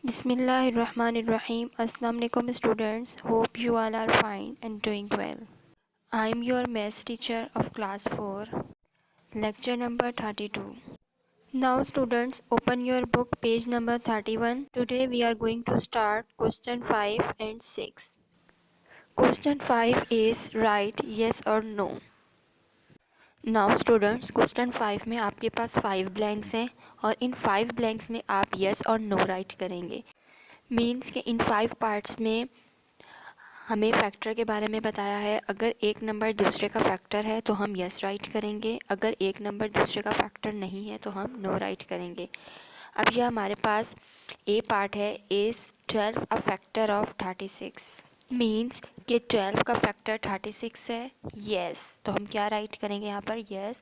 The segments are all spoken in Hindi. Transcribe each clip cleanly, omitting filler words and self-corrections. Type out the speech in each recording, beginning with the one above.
Bismillahirrahmanirrahim. Assalamu alaikum students. Hope you all are fine and doing well. I am your maths teacher of class 4, lecture number 32. Now students, open your book page number 31. Today we are going to start question 5 and 6. Question 5 is write yes or no. Now students question 5 में आपके पास 5 ब्लैंक्स हैं और इन 5 ब्लैंक्स में आप यस और नो राइट करेंगे। मीन्स के इन 5 पार्ट्स में हमें फैक्टर के बारे में बताया है। अगर एक नंबर दूसरे का फैक्टर है तो हम यस राइट करेंगे, अगर एक नंबर दूसरे का फैक्टर नहीं है तो हम नो राइट करेंगे। अब यह हमारे पास ए पार्ट है, is 12 a factor of 36। Means कि 12 का फैक्टर 36 है। येस तो हम क्या राइट करेंगे यहाँ पर, येस,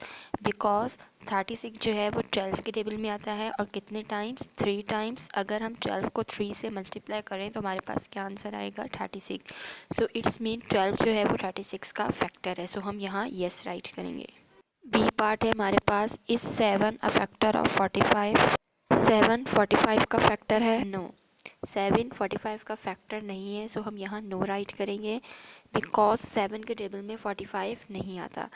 बिकॉज 36 जो है वो 12 के टेबल में आता है और कितने टाइम्स, 3 टाइम्स। अगर हम 12 को 3 से मल्टीप्लाई करें तो हमारे पास क्या आंसर आएगा, 36। सो इट्स मीन 12 जो है वो 36 का फैक्टर है। सो हम यहाँ येस राइट करेंगे। बी पार्ट है हमारे पास, इस 7 अ फैक्टर ऑफ 45। 7 45 का फैक्टर है, नो, 7 45 का फैक्टर नहीं है। सो हम यहाँ नो राइट करेंगे बिकॉज 7 के टेबल में 45 नहीं आता।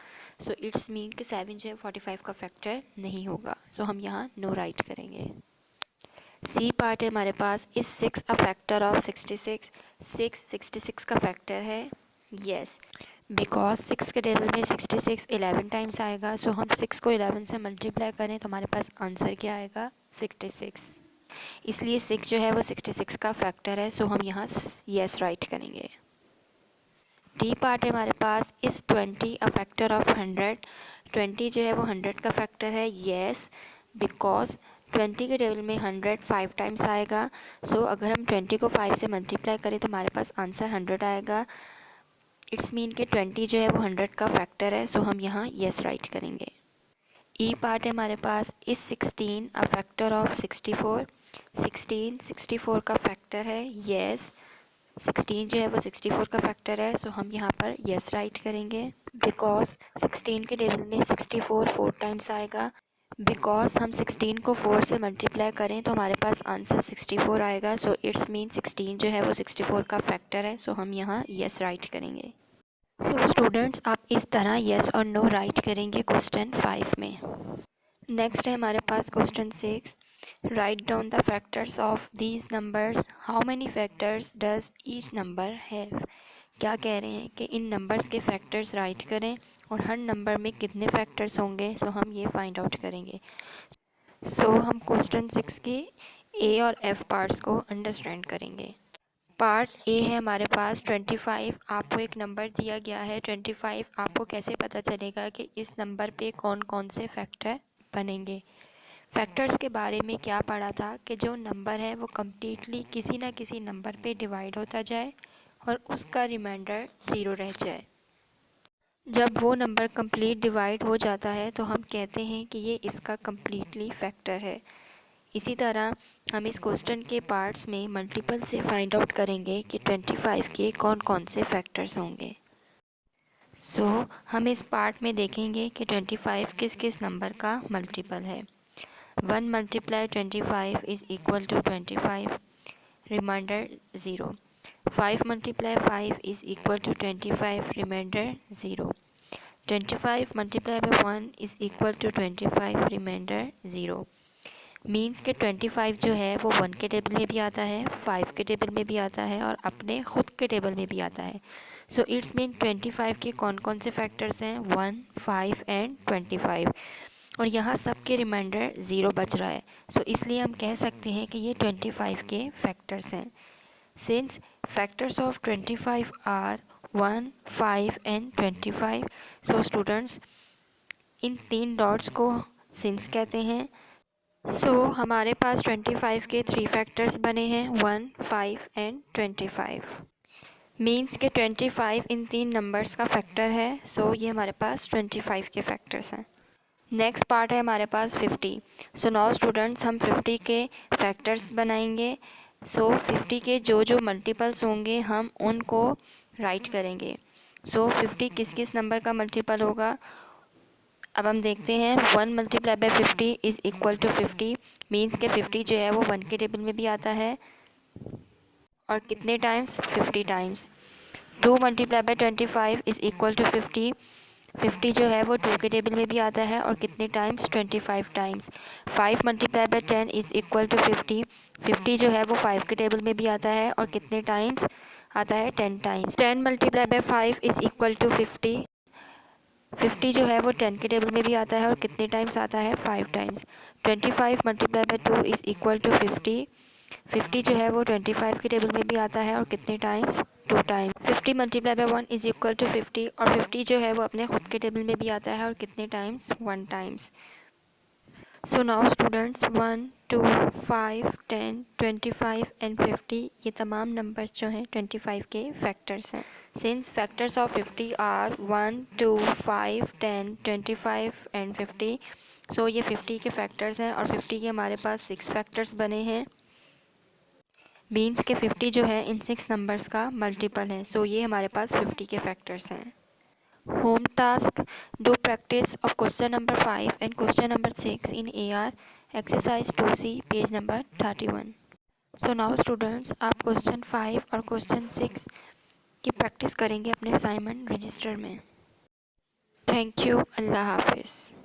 सो इट्स मीन कि 7 जो है 45 का फैक्टर नहीं होगा। सो हम यहाँ नो राइट करेंगे। सी पार्ट है हमारे पास, इस 6 अ फैक्टर ऑफ 66। 6 66 का फैक्टर है, येस, बिकॉज 6 के टेबल में 66 11 टाइम्स आएगा। सो हम 6 को 11 से मल्टीप्लाई करें तो हमारे पास आंसर क्या आएगा, 66। इसलिए 6 जो है वो 66 का फैक्टर है। सो हम यहाँ येस राइट करेंगे। डी पार्ट है हमारे पास, इस 20 अ फैक्टर ऑफ 100। 20 जो है वो 100 का फैक्टर है, येस, बिकॉज 20 के टेबल में 100 5 टाइम्स आएगा। सो अगर हम 20 को 5 से मल्टीप्लाई करें तो हमारे पास आंसर 100 आएगा। इट्स मीन कि 20 जो है वो 100 का फैक्टर है। सो हम यहाँ येस राइट करेंगे। ई पार्ट है हमारे पास, इस 16 अ फैक्टर ऑफ 64। 16 64 का फैक्टर है, येस, 16 जो है वो 64 का फैक्टर है। सो हम यहाँ पर येस राइट करेंगे बिकॉज 16 के टेबल में 64 4 टाइम्स आएगा। बिकॉज हम 16 को 4 से मल्टीप्लाई करें तो हमारे पास आंसर 64 आएगा। सो इट्स मीन 16 जो है वो 64 का फैक्टर है। सो हम यहाँ येस राइट करेंगे। सो स्टूडेंट्स, आप इस तरह येस और नो राइट करेंगे क्वेश्चन 5 में। नेक्स्ट है हमारे पास question 6, write down the factors of these numbers, how many factors does each number have. क्या कह रहे हैं कि इन नंबर्स के फैक्टर्स राइट करें और हर नंबर में कितने फैक्टर्स होंगे। सो हम ये फाइंड आउट करेंगे। सो हम क्वेश्चन 6 के ए और एफ पार्ट्स को अंडरस्टैंड करेंगे। पार्ट ए है हमारे पास 25। आपको एक नंबर दिया गया है 25। आपको कैसे पता चलेगा कि इस नंबर पे कौन कौन से फैक्टर बनेंगे। फैक्टर्स के बारे में क्या पढ़ा था कि जो नंबर है वो कम्प्लीटली किसी ना किसी नंबर पे डिवाइड होता जाए और उसका रिमाइंडर 0 रह जाए। जब वो नंबर कंप्लीट डिवाइड हो जाता है तो हम कहते हैं कि ये इसका कम्प्लीटली फैक्टर है। इसी तरह हम इस क्वेश्चन के पार्ट्स में मल्टीपल से फाइंड आउट करेंगे कि 25 के कौन कौन से फैक्टर्स होंगे। सो हम इस पार्ट में देखेंगे कि 25 किस किस नंबर का मल्टीपल है। 1 multiply 25 is equal to 25, remainder 0। 5 multiply 5 is equal to 25, remainder 0। 25 multiply by 1 is equal to 25, remainder 0। Means के 25 जो है वो 1 के टेबल में भी आता है, 5 के टेबल में भी आता है और अपने ख़ुद के टेबल में भी आता है। सो इट्स मीन 25 के कौन कौन से फैक्टर्स हैं, 1 5 एंड 25। और यहाँ सब के रिमाइंडर 0 बच रहा है। सो इसलिए हम कह सकते हैं कि ये 25 के फैक्टर्स हैं। Since factors of 25 are 1 5 and 25। So students, इन 3 डॉट्स को सिंस कहते हैं। सो हमारे पास 25 के 3 फैक्टर्स बने हैं, 1 5 एंड 25। मीन्स के 25 इन 3 नंबर्स का फैक्टर है। सो ये हमारे पास 25 के फैक्टर्स हैं। नेक्स्ट पार्ट है हमारे पास 50। सो नाउ स्टूडेंट्स, हम 50 के फैक्टर्स बनाएंगे। सो 50 के जो जो मल्टीपल्स होंगे हम उनको राइट करेंगे। सो 50 किस किस नंबर का मल्टीपल होगा, अब हम देखते हैं 1 multiply by 50 is equal to 50 means के 50 जो है वो 1 के टेबल में भी आता है और कितने times 50 times. 2 multiply by 25 is equal to 50 50 जो है वो 2 के टेबल में भी आता है और कितने times 25 times. 5 multiply by 10 is equal to 50 50 जो है वो 5 के टेबल में भी आता है और कितने टाइम्स आता है 10 times. 10 multiply by 5 is equal to 50 50 जो है वो 10 के टेबल में भी आता है और कितने टाइम्स आता है 5 times. 25 multiply by 2 is equal to 50 50 जो है वो 25 के टेबल में भी आता है और कितने times 2 times. 50 multiply by 1 is equal to 50 और 50 जो है वो अपने खुद के टेबल में भी आता है और कितने times 1 times. So now students 1 2 5 10 25 and 50 ये तमाम नंबर्स जो हैं 25 के फैक्टर्स हैं। Since factors of 50 are 1 2 5 10 25 and 50 so ये 50 के फैक्टर्स हैं और 50 के हमारे पास 6 फैक्टर्स बने हैं मीन्स के 50 जो है इन 6 नंबर्स का मल्टीपल है। सो ये हमारे पास 50 के फैक्टर्स हैं। Home task do practice of question number 5 and question number 6 in AR exercise 2C page number 31। So now students आप क्वेश्चन 5 और क्वेश्चन 6 की प्रैक्टिस करेंगे अपने असाइनमेंट रजिस्टर में। Thank you. अल्लाह हाफिज़।